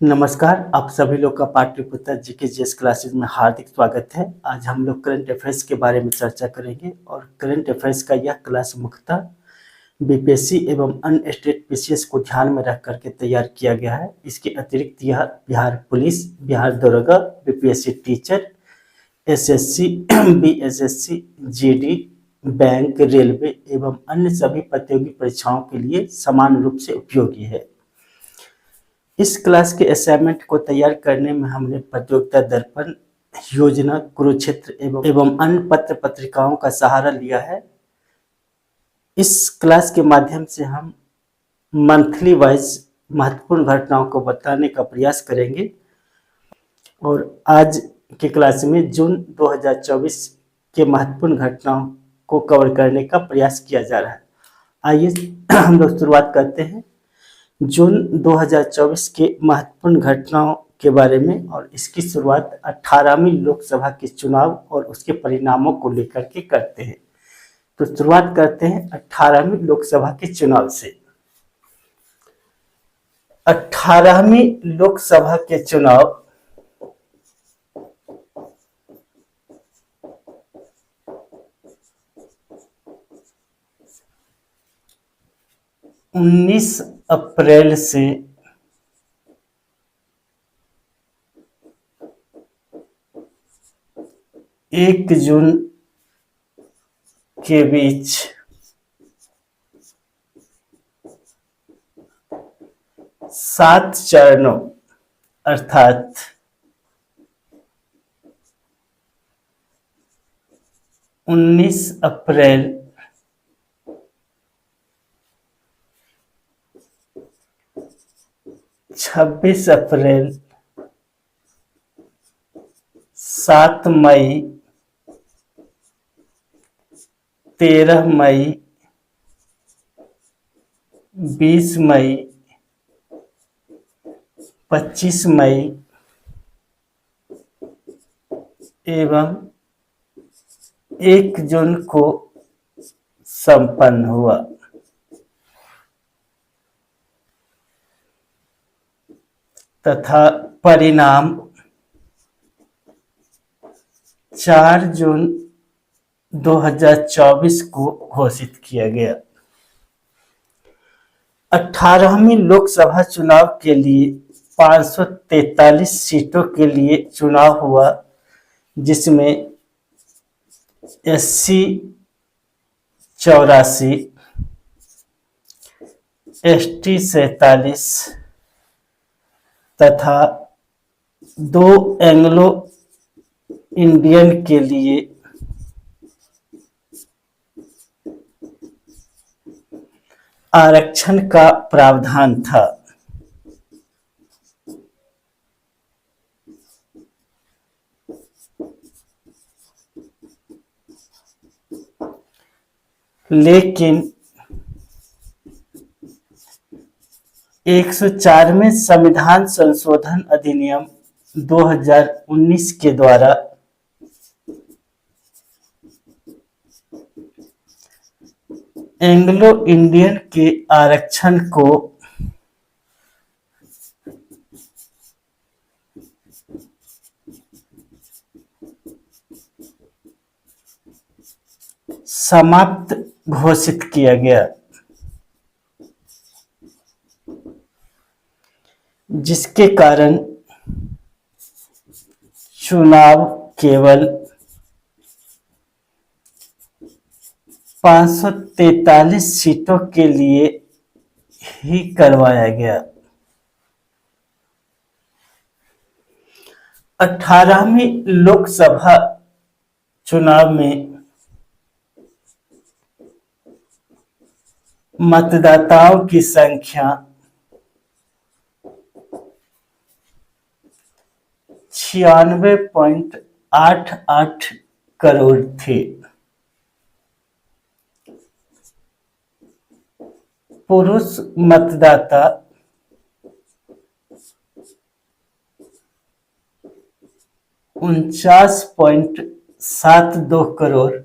नमस्कार, आप सभी लोग का पाटलिपुत्र जीके जीएस क्लासेस में हार्दिक स्वागत है। आज हम लोग करंट अफेयर्स के बारे में चर्चा करेंगे और करंट अफेयर्स का यह क्लास मुख्यतः बीपीएससी एवं अन्य स्टेट पीसीएस को ध्यान में रख करके तैयार किया गया है। इसके अतिरिक्त यह बिहार पुलिस, बिहार दरोगा, BPSC teacher, SSC, BSSC, GD, bank, railway एवं अन्य सभी प्रतियोगी परीक्षाओं के लिए समान रूप से उपयोगी है। इस क्लास के असाइनमेंट को तैयार करने में हमने प्रतियोगिता दर्पण, योजना, कुरुक्षेत्र एवं अन्य पत्र पत्रिकाओं का सहारा लिया है। इस क्लास के माध्यम से हम मंथली वाइज महत्वपूर्ण घटनाओं को बताने का प्रयास करेंगे और आज के क्लास में जून 2024 के महत्वपूर्ण घटनाओं को कवर करने का प्रयास किया जा रहा है। आइए हम लोग शुरुआत करते हैं जून 2024 के महत्वपूर्ण घटनाओं के बारे में और इसकी शुरुआत 18वीं लोकसभा के चुनाव और उसके परिणामों को लेकर के करते हैं। तो शुरुआत करते हैं 18वीं लोकसभा के चुनाव से। 18वीं लोकसभा के चुनाव उन्नीस अप्रैल से 1 जून के बीच 7 चरणों अर्थात 19 अप्रैल, 26 अप्रैल, 7 मई, 13 मई, 20 मई, 25 मई एवं 1 जून को संपन्न हुआ। तथा परिणाम 4 जून 2024 को घोषित किया गया। 18वीं लोकसभा चुनाव के लिए 543 सीटों के लिए चुनाव हुआ, जिसमें एससी 84, एसटी 47 तथा 2 एंग्लो इंडियन के लिए आरक्षण का प्रावधान था। लेकिन 104वें संविधान संशोधन अधिनियम 2019 के द्वारा एंग्लो इंडियन के आरक्षण को समाप्त घोषित किया गया, जिसके कारण चुनाव केवल 543 सीटों के लिए ही करवाया गया। 18वीं लोकसभा चुनाव में मतदाताओं की संख्या 96.88 करोड़ थी। पुरुष मतदाता 49.72 करोड़,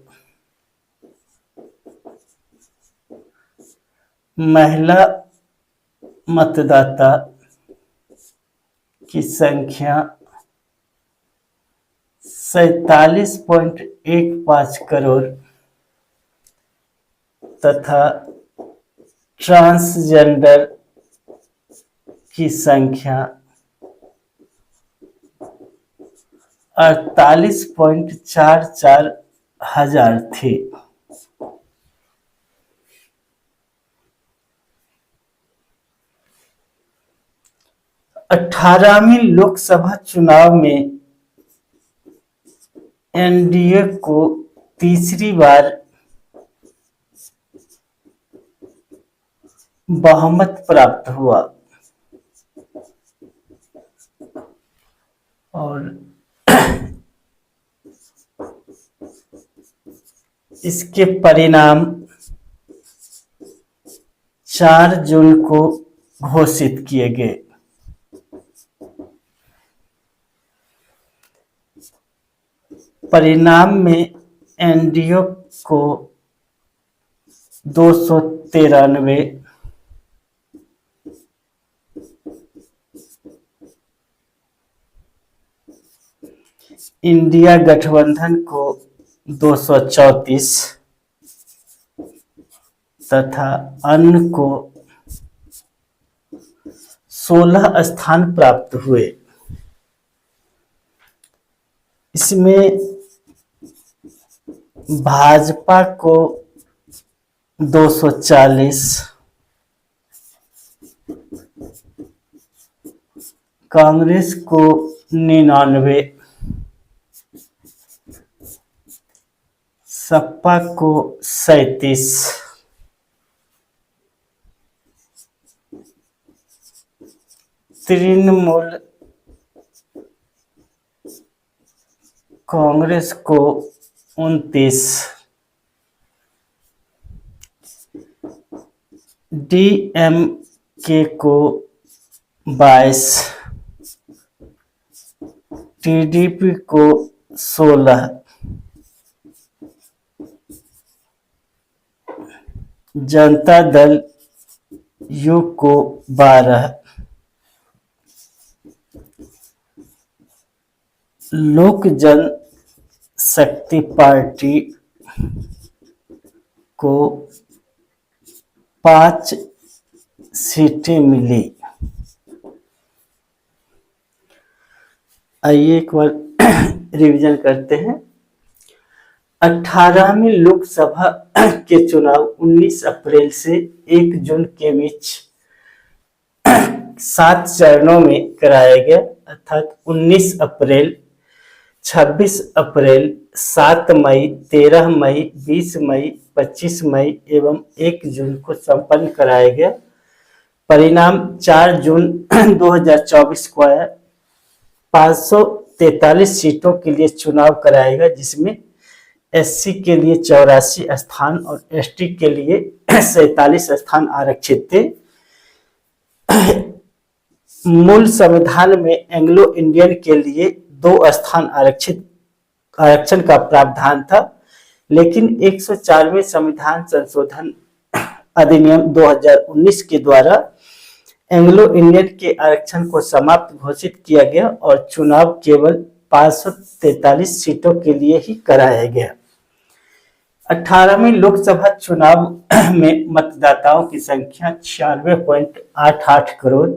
महिला मतदाता की संख्या 47.15 करोड़ तथा ट्रांसजेंडर की संख्या 48.44 हजार थी। 18वीं लोकसभा चुनाव में एनडीए को तीसरी बार बहुमत प्राप्त हुआ और इसके परिणाम 4 जून को घोषित किए गए। परिणाम में एनडीए को 293, इंडिया गठबंधन को 234 तथा अन्य को 16 स्थान प्राप्त हुए। इसमें भाजपा को 240, कांग्रेस को 99, सपा को 37, तृणमूल कांग्रेस को 29, डीएमके को 22, टीडीपी को 16, जनता दल यू को 12, लोक जनशक्ति पार्टी को 5 सीटें मिली। आइए एक बार रिवीजन करते हैं। 18वीं लोकसभा के चुनाव 19 अप्रैल से 1 जून के बीच 7 चरणों में कराया गया, अर्थात 19 अप्रैल, 26 अप्रैल, 7 मई, 13 मई, 20 मई, 25 मई एवं 1 जून को संपन्न कराया गया। परिणाम 4 जून 2024 को आया। 543 सीटों के लिए चुनाव कराया गया, जिसमें एससी के लिए 84 स्थान और एसटी के लिए 47 स्थान आरक्षित थे। मूल संविधान में एंग्लो इंडियन के लिए 2 स्थान आरक्षण का प्रावधान था, लेकिन 104वें संविधान संशोधन अधिनियम 2019 के द्वारा एंग्लो इंडियन के आरक्षण को समाप्त घोषित किया गया और चुनाव केवल 543 सीटों के लिए ही कराया गया। 18वीं लोकसभा चुनाव में मतदाताओं की संख्या 96.88 करोड़,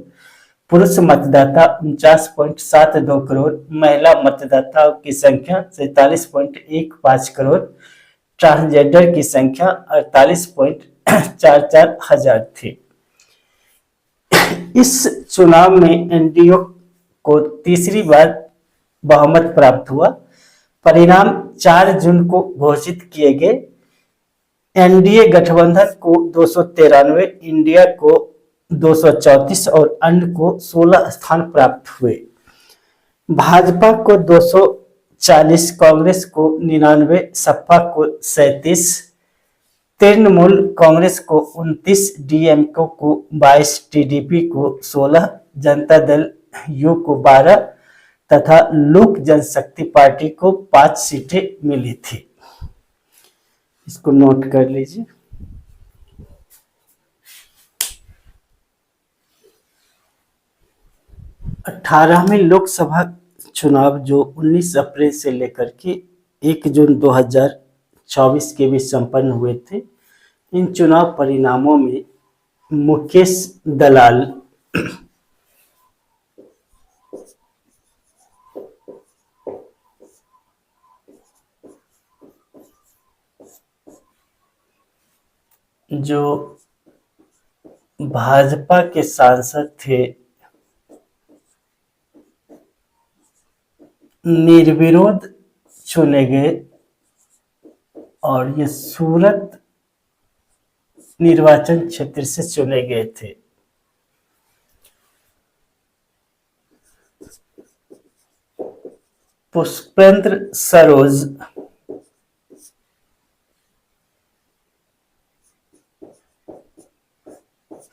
पुरुष मतदाता 49.72 करोड़, महिला मतदाताओं की संख्या 47.15 करोड़, ट्रांसजेंडर की संख्या 48.44 हजार थी। इस चुनाव में एनडीए को तीसरी बार बहुमत प्राप्त हुआ। परिणाम 4 जून को घोषित किए गए। एनडीए गठबंधन को 293, इंडिया को 234 और अन्य को 16 स्थान प्राप्त हुए। भाजपा को 240, कांग्रेस को 99, सपा को 37, तृणमूल कांग्रेस को 29, डीएमके को 22, टीडीपी को 16, जनता दल यू को 12 तथा लोक जनशक्ति पार्टी को 5 सीटें मिली थी। इसको नोट कर लीजिए। 18वें लोकसभा चुनाव जो 19 अप्रैल से लेकर के 1 जून 2024 के बीच संपन्न हुए थे। इन चुनाव परिणामों में मुकेश दलाल जो भाजपा के सांसद थे, निर्विरोध चुने गए और ये सूरत निर्वाचन क्षेत्र से चुने गए थे। पुष्पेंद्र सरोज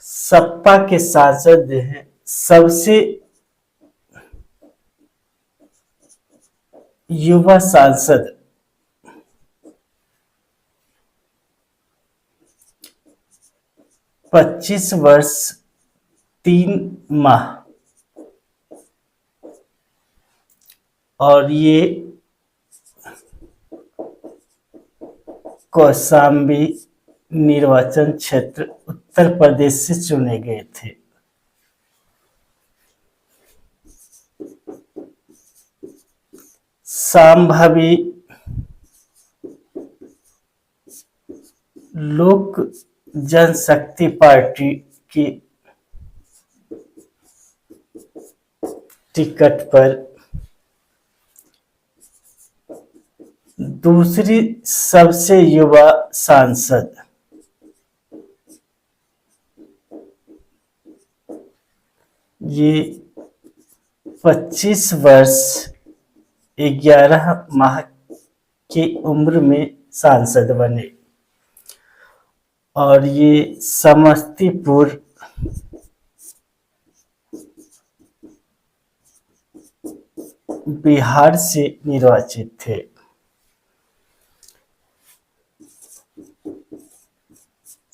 सपा के सांसद हैं। सबसे युवा सांसद 25 वर्ष 3 माह और ये कौशाम्बी निर्वाचन क्षेत्र उत्तर प्रदेश से चुने गए थे। संभावी लोक जनशक्ति पार्टी की टिकट पर दूसरी सबसे युवा सांसद ये 25 वर्ष 11 माह की उम्र में सांसद बने और ये समस्तीपुर बिहार से निर्वाचित थे।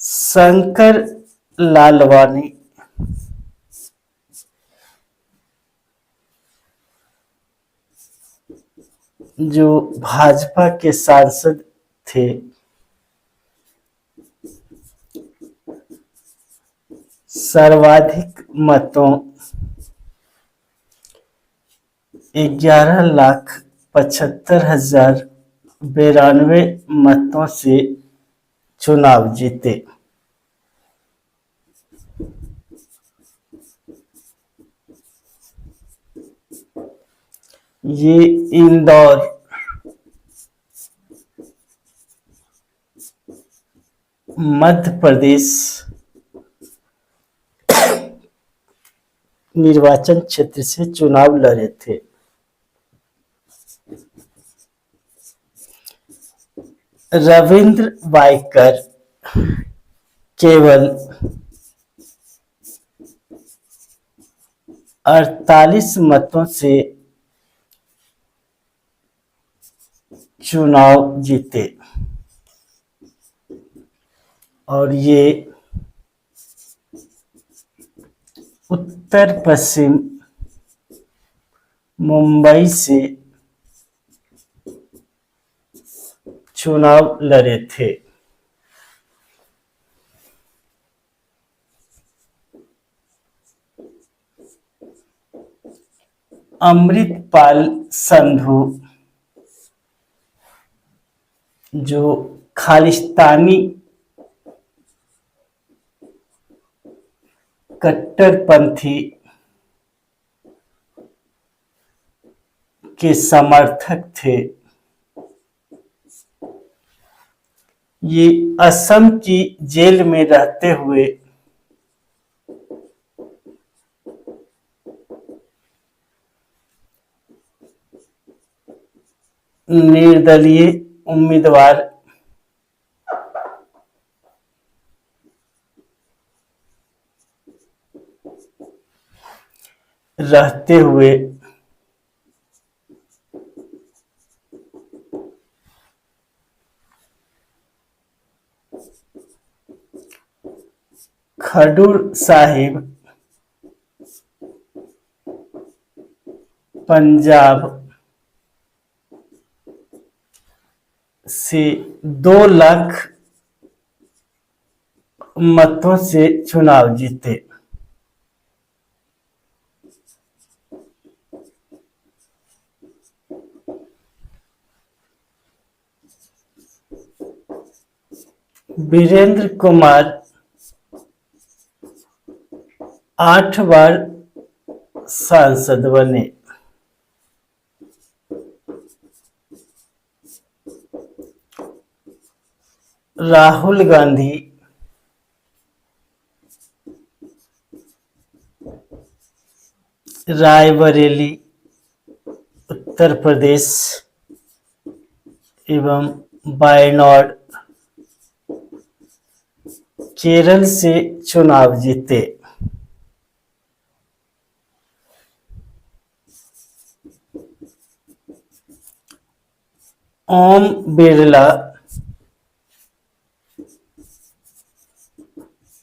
शंकर लालवानी जो भाजपा के सांसद थे, सर्वाधिक मतों 11,75,092 मतों से चुनाव जीते। ये इंदौर मध्य प्रदेश निर्वाचन क्षेत्र से चुनाव लड़े थे। रविंद्र वायकर केवल 48 मतों से चुनाव जीते और ये उत्तर पश्चिम मुंबई से चुनाव लड़े थे। अमृतपाल संधू जो खालिस्तानी कट्टरपंथी के समर्थक थे, ये असम की जेल में रहते हुए निर्दलीय उम्मीदवार रहते हुए खडूर साहिब पंजाब से 2 लाख मतों से चुनाव जीते। वीरेंद्र कुमार 8 बार सांसद बने। राहुल गांधी रायबरेली उत्तर प्रदेश एवं वायनाड केरल से चुनाव जीते। ओम बिरला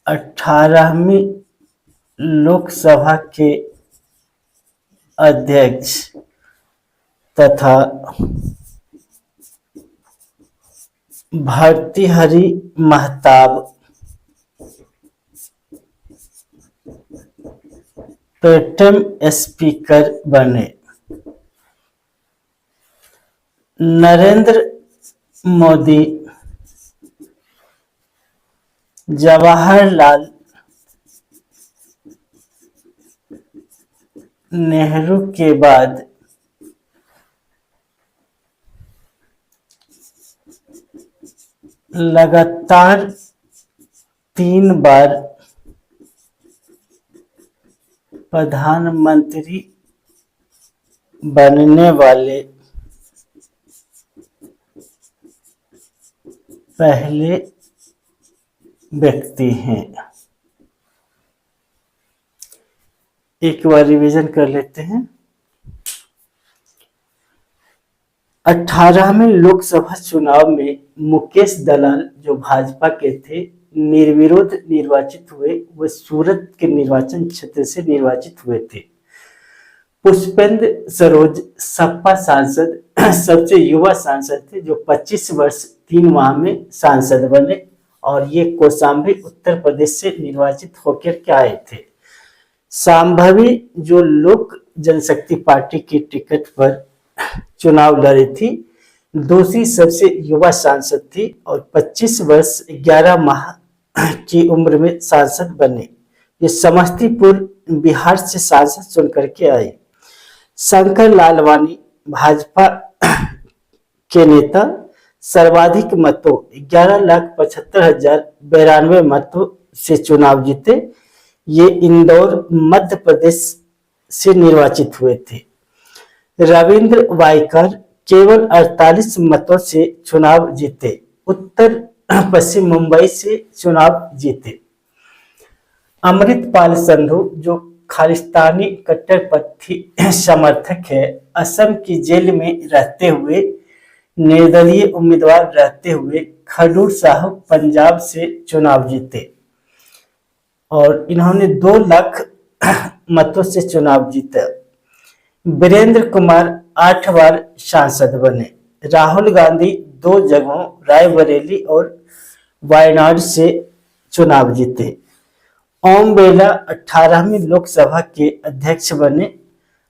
18वीं लोकसभा के अध्यक्ष तथा भर्तृहरि महताब प्रोटेम स्पीकर बने। नरेंद्र मोदी जवाहरलाल नेहरू के बाद लगातार 3 बार प्रधानमंत्री बनने वाले पहले व्यक्ति हैं। एक बार रिवीजन कर लेते हैं। 18वें लोकसभा चुनाव में मुकेश दलाल जो भाजपा के थे निर्विरोध निर्वाचित हुए। वह सूरत के निर्वाचन क्षेत्र से निर्वाचित हुए थे। पुष्पेंद्र सरोज सपा सांसद सबसे युवा सांसद थे जो 25 वर्ष 3 माह में सांसद बने और ये कौशाम्बी उत्तर प्रदेश से निर्वाचित होकर के आए थे। संभावी जो लोक जनशक्ति पार्टी की टिकट पर चुनाव लड़ी थी, दूसरी सबसे युवा सांसद थी और 25 वर्ष 11 माह की उम्र में सांसद बने। ये समस्तीपुर बिहार से सांसद चुन करके आए। शंकर लालवानी भाजपा के नेता सर्वाधिक मतों 11,75,092 मतों से चुनाव जीते। ये इंदौर मध्य प्रदेश से निर्वाचित हुए थे। रविंद्र वायकर केवल 48 मतों से चुनाव जीते। उत्तर पश्चिम मुंबई से चुनाव जीते। अमृतपाल संधू जो खालिस्तानी कट्टरपंथी समर्थक है, असम की जेल में रहते हुए निर्दलीय उम्मीदवार रहते हुए खडूर साहब पंजाब से चुनाव जीते और इन्होंने 2 लाख मतों से चुनाव जीता। वीरेंद्र कुमार 8 बार सांसद बने। राहुल गांधी 2 जगहों रायबरेली और वायनाड से चुनाव जीते। ओम बिरला 18वीं लोकसभा के अध्यक्ष बने।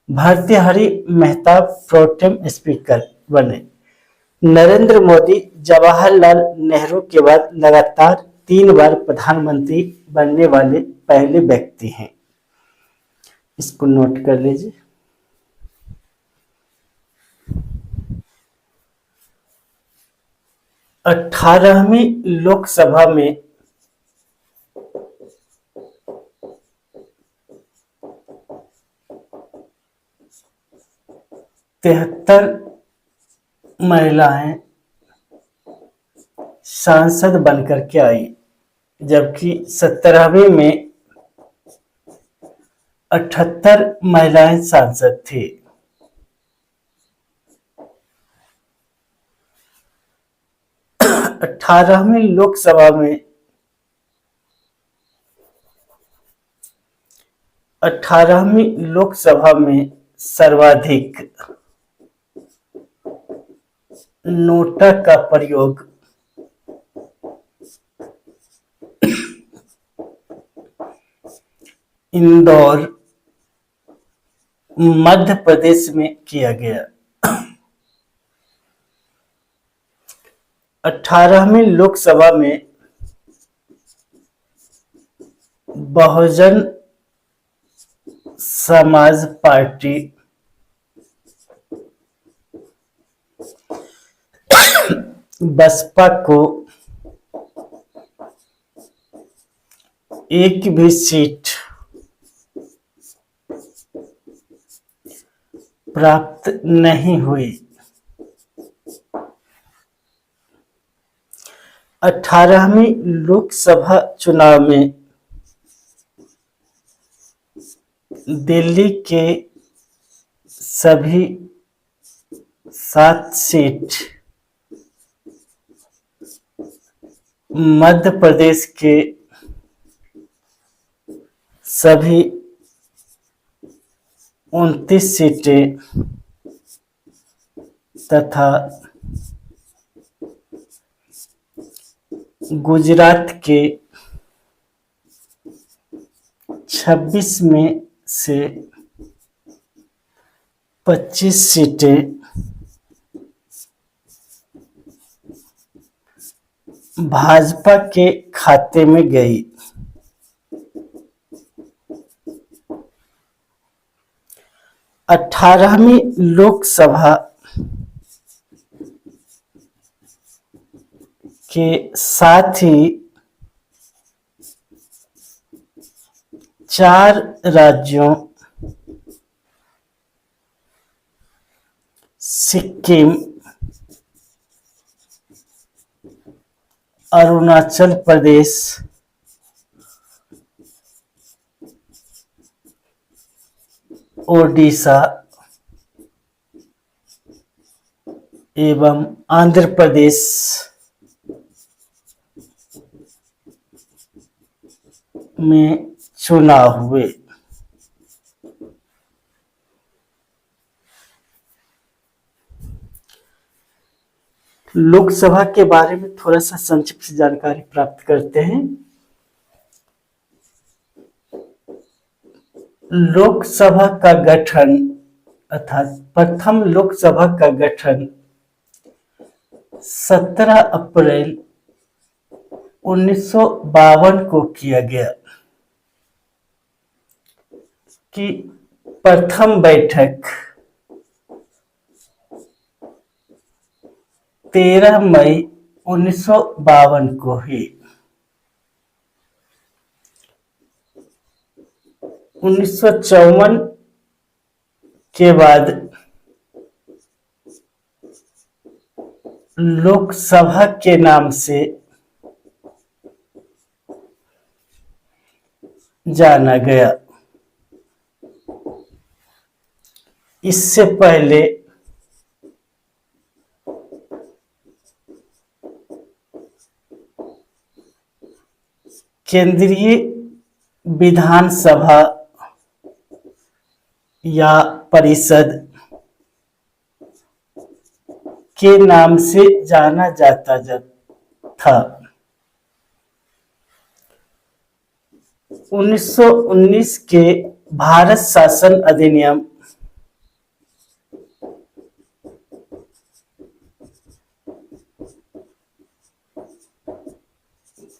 भर्तृहरि महताब प्रोटेम स्पीकर बने। नरेंद्र मोदी जवाहरलाल नेहरू के बाद लगातार 3 बार प्रधानमंत्री बनने वाले पहले व्यक्ति हैं। इसको नोट कर लीजिए। अठारहवीं लोकसभा में 73 महिलाएं सांसद बनकर के आई, जबकि 17वीं में 78 महिलाएं सांसद थी। अठारहवीं लोकसभा में सर्वाधिक नोटा का प्रयोग इंदौर मध्य प्रदेश में किया गया। 18वीं लोकसभा में बहुजन समाज पार्टी बसपा को एक भी सीट प्राप्त नहीं हुई। 18वीं लोकसभा चुनाव में दिल्ली के सभी 7 सीट, मध्य प्रदेश के सभी 29 सीटें तथा गुजरात के 26 में से 25 सीटें भाजपा के खाते में गई। 18वीं लोकसभा के साथ ही 4 राज्यों सिक्किम, अरुणाचल प्रदेश, ओडिशा एवं आंध्र प्रदेश में चुनाव हुए। लोकसभा के बारे में थोड़ा सा संक्षिप्त जानकारी प्राप्त करते हैं। लोकसभा का गठन अर्थात प्रथम लोकसभा का गठन 17 अप्रैल 1952 को किया गया कि प्रथम बैठक 13 मई 1952 को हुई। 1954 के बाद लोकसभा के नाम से जाना गया। इससे पहले केंद्रीय विधानसभा या परिषद के नाम से जाना जाता था। 1919 के भारत शासन अधिनियम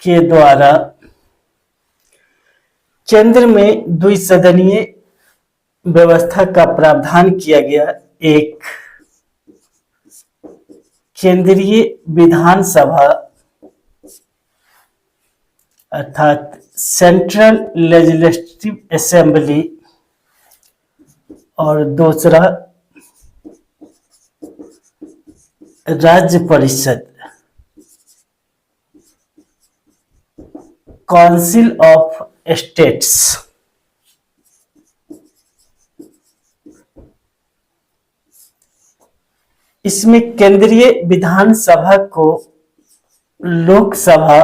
के द्वारा केंद्र में द्विसदनीय व्यवस्था का प्रावधान किया गया। एक केंद्रीय विधानसभा अर्थात सेंट्रल लेजिस्लेटिव असेंबली और दूसरा राज्य परिषद काउंसिल ऑफ स्टेट्स। इसमें केंद्रीय विधानसभा को लोकसभा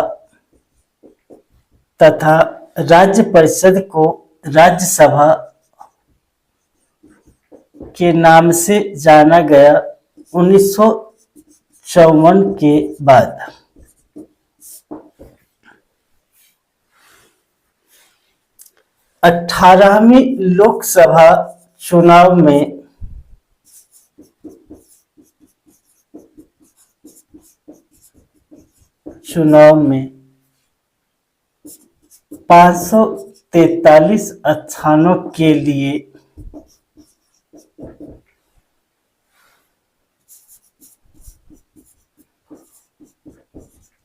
तथा राज्य परिषद को राज्यसभा के नाम से जाना गया 1954 के बाद। 18वीं लोकसभा चुनाव में चुनाव में 543 स्थानों के लिए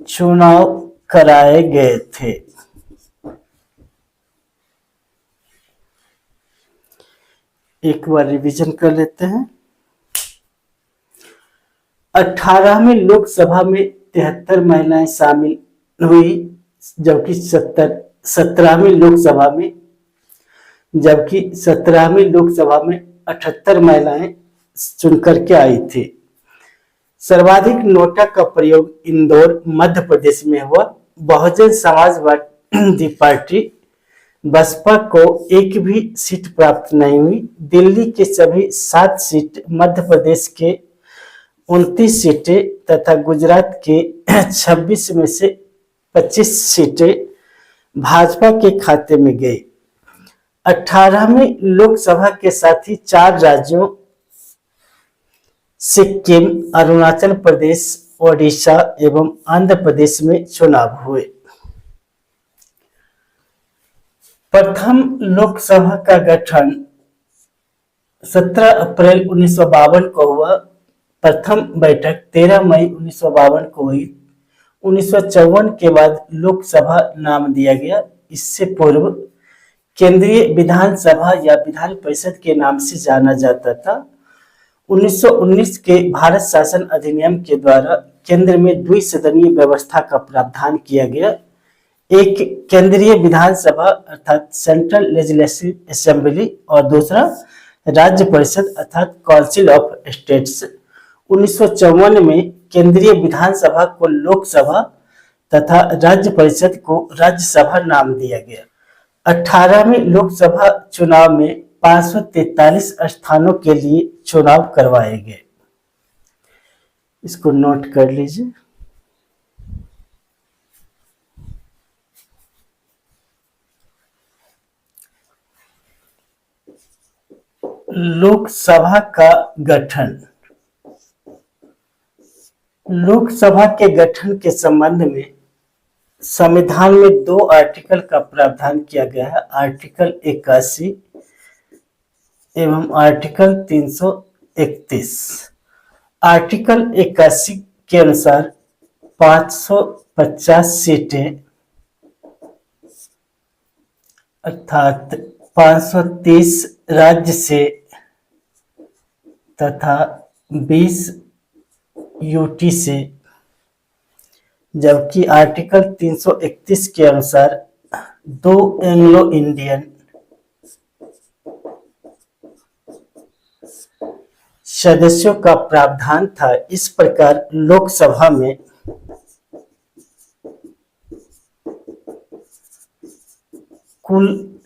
चुनाव कराए गए थे। एक बार रिवीजन कर लेते हैं। 18वीं लोकसभा में 73 महिलाएं शामिल हुई, जबकि 17वीं लोकसभा में 78 महिलाएं चुनकर के आई थी। सर्वाधिक नोटा का प्रयोग इंदौर मध्य प्रदेश में हुआ। बहुजन समाजवादी पार्टी बसपा को एक भी सीट प्राप्त नहीं हुई। दिल्ली के सभी 7 सीट, मध्य प्रदेश के 29 सीटें तथा गुजरात के 26 में से 25 सीटें भाजपा के खाते में गई। 18वीं लोकसभा के साथ ही 4 राज्यों सिक्किम, अरुणाचल प्रदेश, ओडिशा एवं आंध्र प्रदेश में चुनाव हुए। प्रथम लोकसभा का गठन 17 अप्रैल 1952 को हुआ। प्रथम बैठक 13 मई 1952 को हुई। 1954 के बाद लोकसभा नाम दिया गया। इससे पूर्व केंद्रीय विधानसभा या विधान परिषद के नाम से जाना जाता था। 1919 के भारत शासन अधिनियम के द्वारा केंद्र में द्विसदनीय व्यवस्था का प्रावधान किया गया। एक केंद्रीय विधानसभा अर्थात सेंट्रल लेजिस्लेटिव असेंबली और दूसरा राज्य परिषद अर्थात काउंसिल ऑफ स्टेट्स। 1954 में केंद्रीय विधानसभा को लोकसभा तथा राज्य परिषद को राज्यसभा नाम दिया गया। 18वीं लोकसभा चुनाव में 543 स्थानों के लिए चुनाव करवाए गए। इसको नोट कर लीजिए। लोकसभा का गठन। लोकसभा के गठन के संबंध में संविधान में 2 आर्टिकल का प्रावधान किया गया है, आर्टिकल 81 एवं आर्टिकल 331। आर्टिकल 81 के अनुसार 550 सीटें अर्थात 530 राज्य से तथा 20 यूटी से, जबकि आर्टिकल 331 के अनुसार 2 एंग्लो इंडियन सदस्यों का प्रावधान था। इस प्रकार लोकसभा में कुल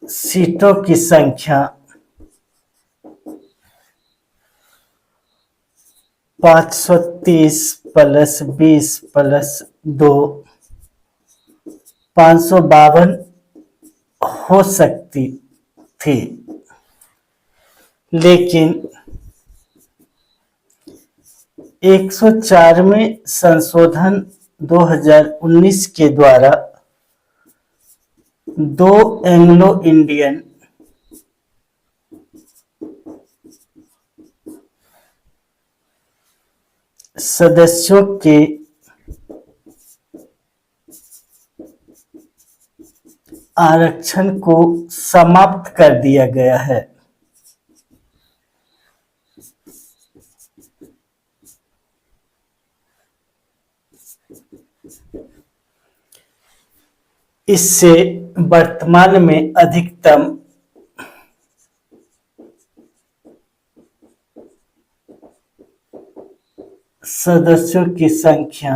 सीटों की संख्या 530 प्लस 20 प्लस 2 552 हो सकती थी, लेकिन 104 में संशोधन 2019 के द्वारा 2 एंग्लो इंडियन सदस्यों के आरक्षण को समाप्त कर दिया गया है। इससे वर्तमान में अधिकतम सदस्यों की संख्या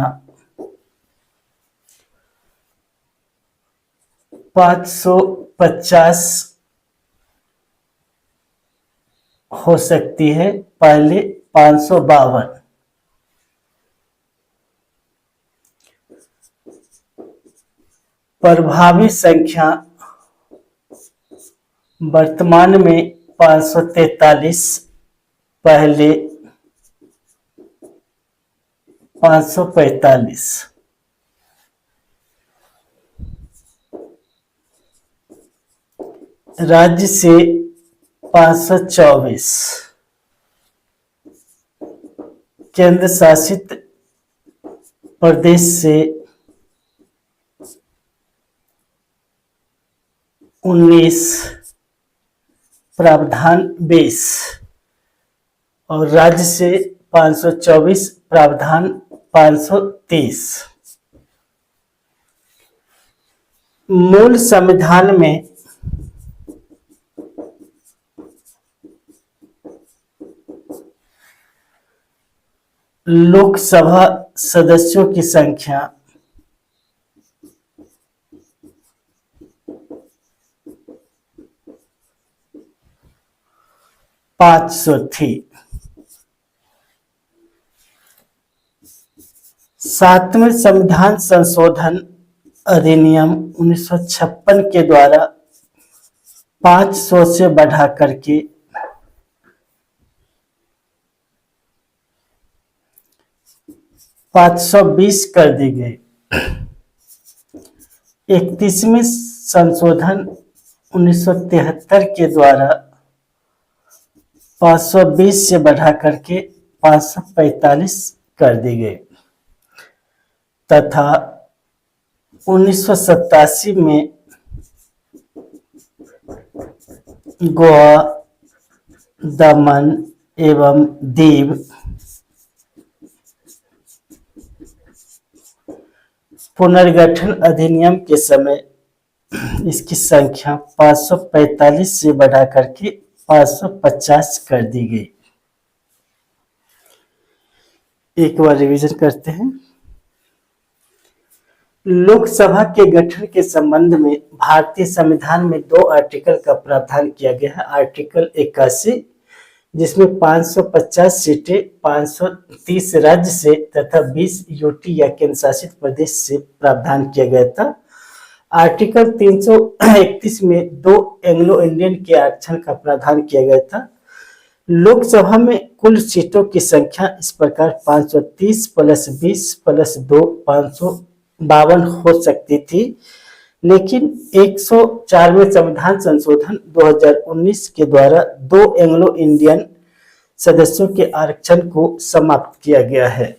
550 हो सकती है, पहले 552। प्रभावी संख्या वर्तमान में 543, पहले 545। राज्य से 524, केंद्र शासित प्रदेश से 19, प्रावधान 20 और राज्य से 524, प्रावधान 530। मूल संविधान में लोकसभा सदस्यों की संख्या 500 थी। 7वें संविधान संशोधन अधिनियम 1956 के द्वारा 500 से बढ़ा करके 520 कर दी गई। 31वें संशोधन 1973 के द्वारा 520 से बढ़ा करके 545 कर दी गई तथा 1987 में गोवा, दमन एवं दीव पुनर्गठन अधिनियम के समय इसकी संख्या 545 से बढ़ा करके 550 कर दी गई। एक बार रिवीजन करते हैं। लोकसभा के गठन के संबंध में भारतीय संविधान में 2 आर्टिकल का प्रावधान किया गया है। आर्टिकल 81 जिसमें 550 सीटें 530 राज्य से तथा 20 यूटी या केंद्र शासित प्रदेश से प्रावधान किया गया था। आर्टिकल 331 में 2 एंग्लो इंडियन के आरक्षण का प्रावधान किया गया था। लोकसभा में कुल सीटों की संख्या इस प्रकार 530 प्लस 20 प्लस 2 552 हो सकती थी, लेकिन 104वें संविधान संशोधन 2019 के द्वारा 2 एंग्लो इंडियन सदस्यों के आरक्षण को समाप्त किया गया है।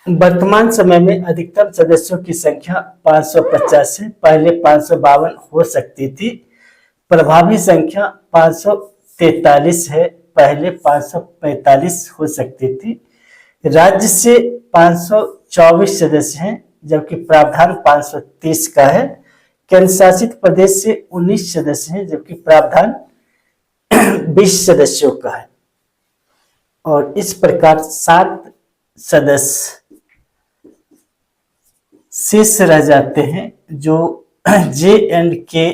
वर्तमान समय में अधिकतम सदस्यों की संख्या 550 है, पहले 552 हो सकती थी। प्रभावी संख्या 543 है, पहले 545 हो सकती थी। राज्य से 524 सदस्य हैं, जबकि प्रावधान 530 का है। केंद्र शासित प्रदेश से 19 सदस्य हैं, जबकि प्रावधान 20 सदस्यों का है। और इस प्रकार 7 सदस्य शेष रह जाते हैं जो J&K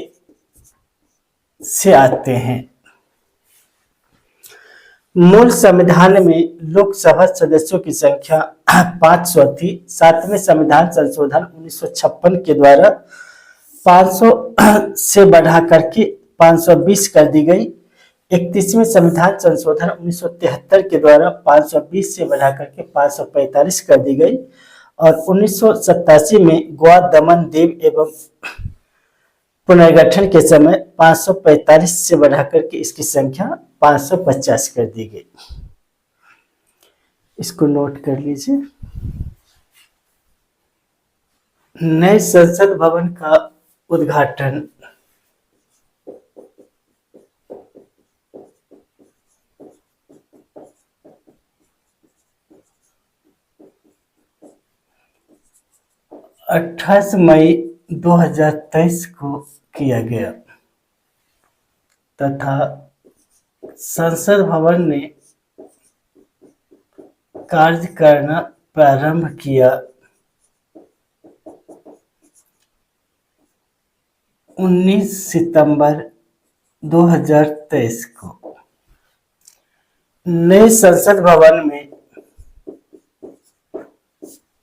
से आते हैं। मूल संविधान में लोकसभा सदस्यों की संख्या 500 थी। 7वें संविधान संशोधन 1956 के द्वारा 500 से बढ़ा करके 520 कर दी गई। 31वें संविधान संशोधन 1973 के द्वारा 520 से बढ़ा करके 545 कर दी गई और 1987 में गोवा, दमन, दीव एवं पुनर्गठन के समय 545 से बढ़ा करके इसकी संख्या 550 कर दी गई। इसको नोट कर लीजिए। नए संसद भवन का उद्घाटन 28 मई 2023 को किया गया तथा संसद भवन ने कार्य करना प्रारंभ किया 19 सितंबर 2023 को। नए संसद भवन में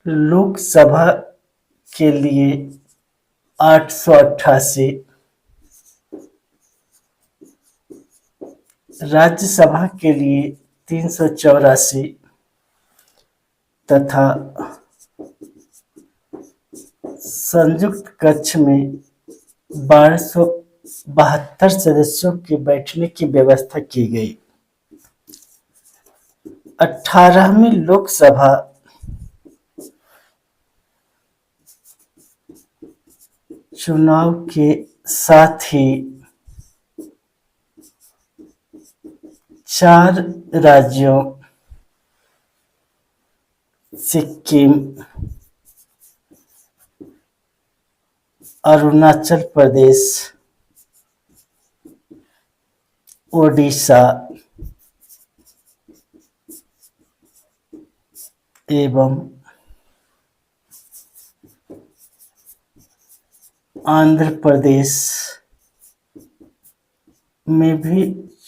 लोकसभा के लिए 888, राज्यसभा के लिए 384 तथा संयुक्त कक्ष में 1272 सदस्यों के बैठने की व्यवस्था की गई। 18वीं लोकसभा चुनाव के साथ ही 4 राज्यों सिक्किम, अरुणाचल प्रदेश, ओडिशा एवं आंध्र प्रदेश में भी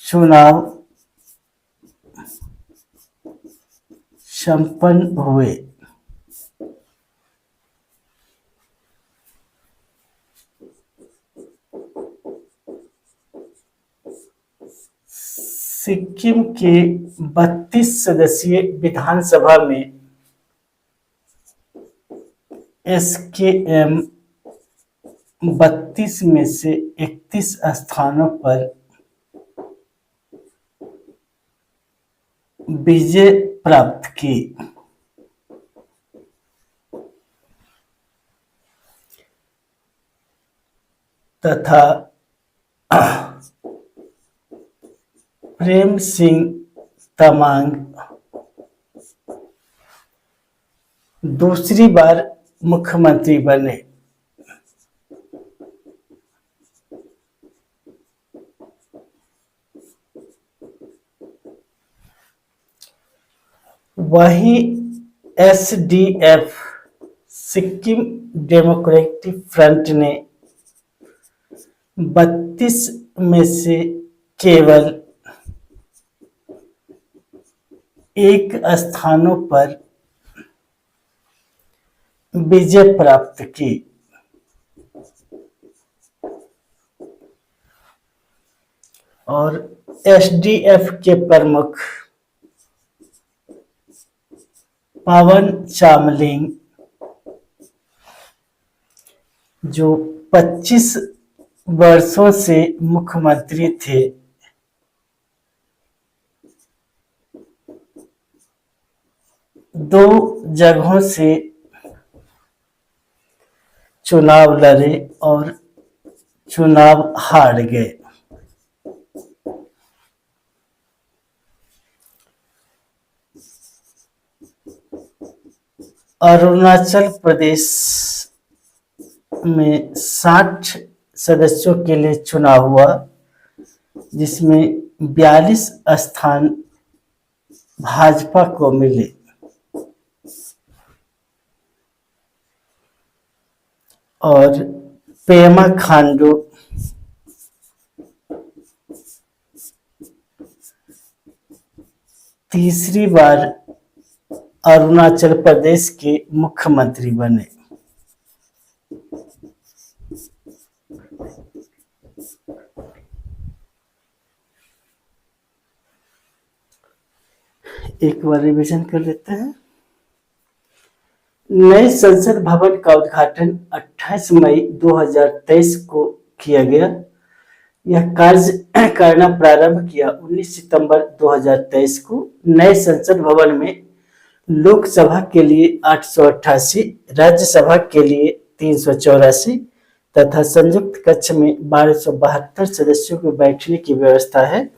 चुनाव संपन्न हुए। सिक्किम के 32 सदस्यीय विधानसभा में एसकेएम 32 में से 31 स्थानों पर विजय प्राप्त की तथा प्रेम सिंह तमांग दूसरी बार मुख्यमंत्री बने। वहीं एसडीएफ सिक्किम डेमोक्रेटिक फ्रंट ने 32 में से केवल 1 स्थानों पर विजय प्राप्त की। और एसडीएफ के प्रमुख पवन चामलिंग जो 25 वर्षों से मुख्यमंत्री थे, दो जगहों से चुनाव लड़े और चुनाव हार गए। अरुणाचल प्रदेश में 60 सदस्यों के लिए चुनाव हुआ, जिसमें 42 स्थान भाजपा को मिले। और पेमा खांडू तीसरी बार अरुणाचल प्रदेश के मुख्यमंत्री बने। एक बार रिवीजन कर लेते हैं। नए संसद भवन का उद्घाटन 28 मई 2023 को किया गया। यह कार्य करना प्रारंभ किया 19 सितंबर 2023 को। नए संसद भवन में लोकसभा के लिए 888, राज्यसभा के लिए 384 तथा संयुक्त कक्ष में 1272 सदस्यों के बैठने की व्यवस्था है।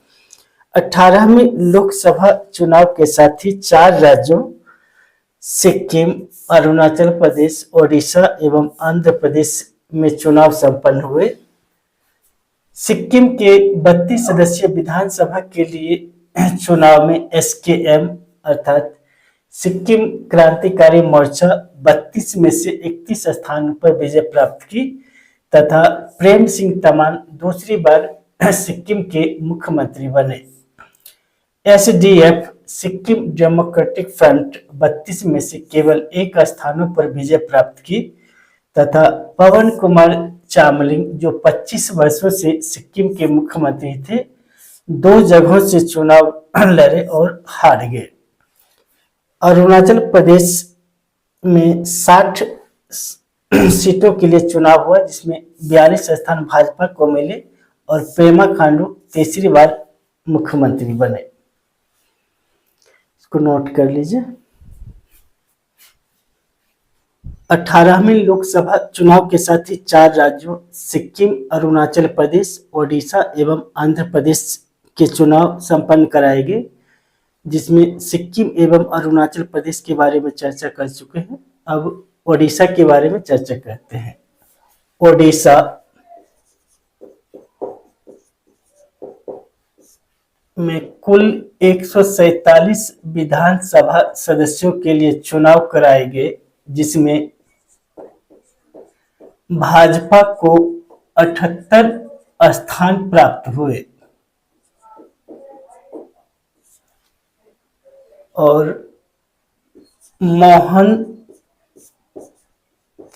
18वीं लोकसभा चुनाव के साथ ही 4 राज्यों सिक्किम, अरुणाचल प्रदेश, ओडिशा एवं आंध्र प्रदेश में चुनाव संपन्न हुए। सिक्किम के 32 सदस्यीय विधानसभा के लिए चुनाव में एसकेएम अर्थात सिक्किम क्रांतिकारी मोर्चा 32 में से 31 स्थानों पर विजय प्राप्त की तथा प्रेम सिंह तमांग दूसरी बार सिक्किम के मुख्यमंत्री बने। एसडीएफ सिक्किम डेमोक्रेटिक फ्रंट 32 में से केवल 1 स्थानों पर विजय प्राप्त की तथा पवन कुमार चामलिंग जो 25 वर्षों से सिक्किम के मुख्यमंत्री थे 2 जगहों से चुनाव लड़े और हार गए। अरुणाचल प्रदेश में 60 सीटों के लिए चुनाव हुआ जिसमें 42 स्थान भाजपा को मिले और पेमा खांडू तीसरी बार मुख्यमंत्री बने। इसको नोट कर लीजिए। 18वें लोकसभा चुनाव के साथ ही 4 राज्यों सिक्किम, अरुणाचल प्रदेश, ओडिशा एवं आंध्र प्रदेश के चुनाव संपन्न कराए गए जिसमें सिक्किम एवं अरुणाचल प्रदेश के बारे में चर्चा कर चुके हैं। अब ओडिशा के बारे में चर्चा करते हैं। ओडिशा में कुल 147 विधानसभा सदस्यों के लिए चुनाव कराए गए जिसमें भाजपा को 78 स्थान प्राप्त हुए और मोहन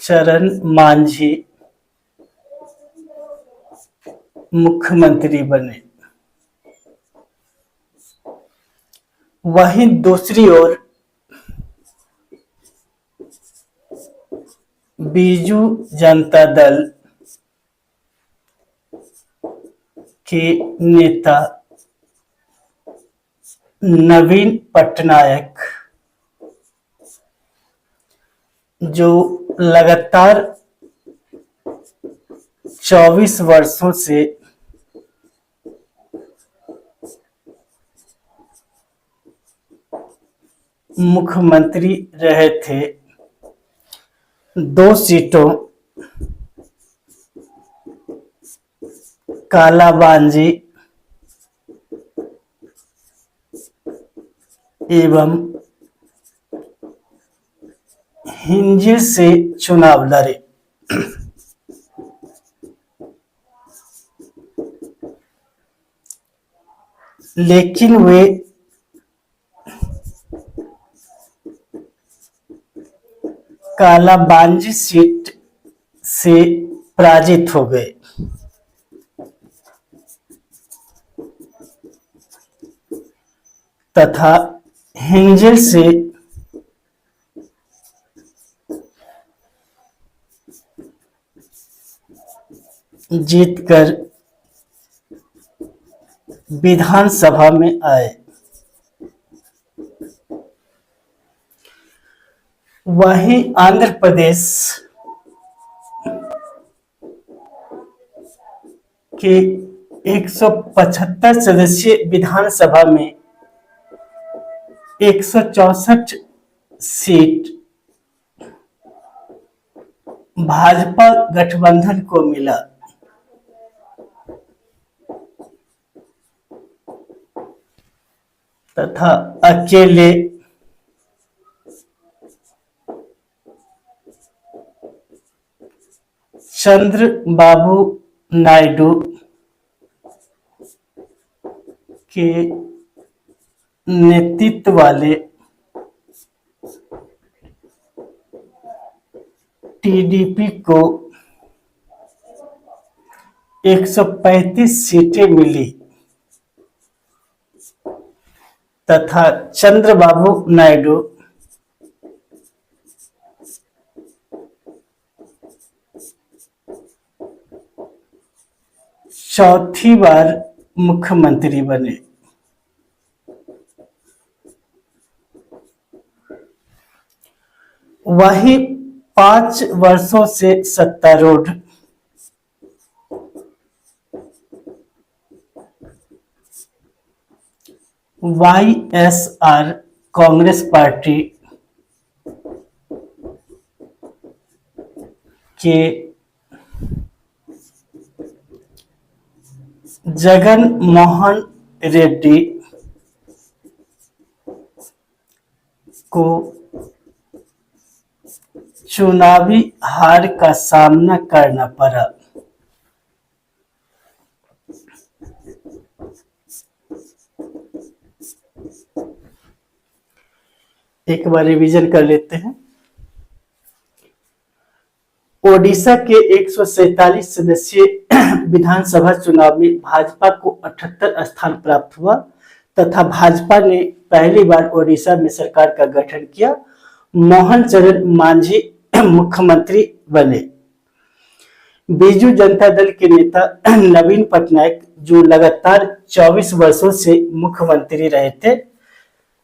चरण मांझी मुख्यमंत्री बने। वहीं दूसरी ओर बीजू जनता दल के नेता नवीन पटनायक जो लगातार 24 वर्षों से मुख्यमंत्री रहे थे 2 सीटों कालाबांजी एवं हिंजिल से चुनाव लड़े। लेकिन वे कालाबांजी सीट से पराजित हो गए तथा हिंजिल से जीतकर विधानसभा में आए। वहीं आंध्र प्रदेश के 175 सदस्यीय विधानसभा में 164 सीट भाजपा गठबंधन को मिला तथा अकेले चंद्रबाबू नायडू के नेतृत्व वाले टीडीपी को 135 सीटें मिली तथा चंद्रबाबू नायडू चौथी बार मुख्यमंत्री बने। वहीं 5 वर्षों से सत्तारूढ़ वाईएसआर कांग्रेस पार्टी के जगन मोहन रेड्डी को चुनावी हार का सामना करना पड़ा। एक बार रिवीजन कर लेते हैं। ओडिशा के 147 सदस्यीय विधानसभा चुनाव में भाजपा को 78 स्थान प्राप्त हुआ तथा भाजपा ने पहली बार ओडिशा में सरकार का गठन किया। मोहन चरण मांझी मुख्यमंत्री बने। बीजू जनता दल के नेता नवीन पटनायक, जो लगातार 24 वर्षों से मुख्यमंत्री रहे थे,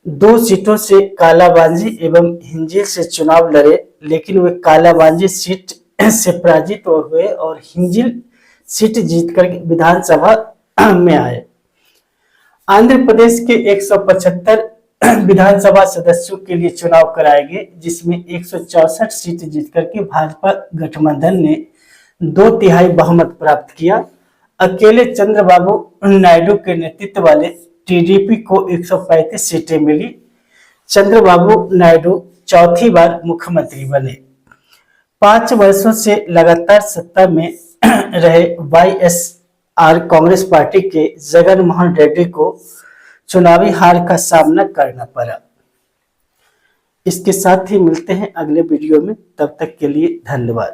2 सीटों से कालाबांजी एवं हिंजिल से चुनाव लड़े, लेकिन वे कालाबांजी सीट से पराजित हुए और हिंजिल सीट जीतकर विधानसभा में आए। आंध्र प्रदेश के 175 विधानसभा सदस्यों के लिए चुनाव कराए गए, जिसमें 164 सीट जीतकर के भाजपा गठबंधन ने 2/3 बहुमत प्राप्त किया। अकेले चंद्रबाबू नायडू के नेतृत्व वाले टीडीपी को 135 सीटें मिली। चंद्रबाबू नायडू चौथी बार मुख्यमंत्री बने। 5 वर्षों से लगातार सत्ता में रहे वाईएसआर कांग्रेस पार्टी के जगन मोहन रेड्डी को चुनावी हार का सामना करना पड़ा। इसके साथ ही मिलते हैं अगले वीडियो में, तब तक के लिए धन्यवाद।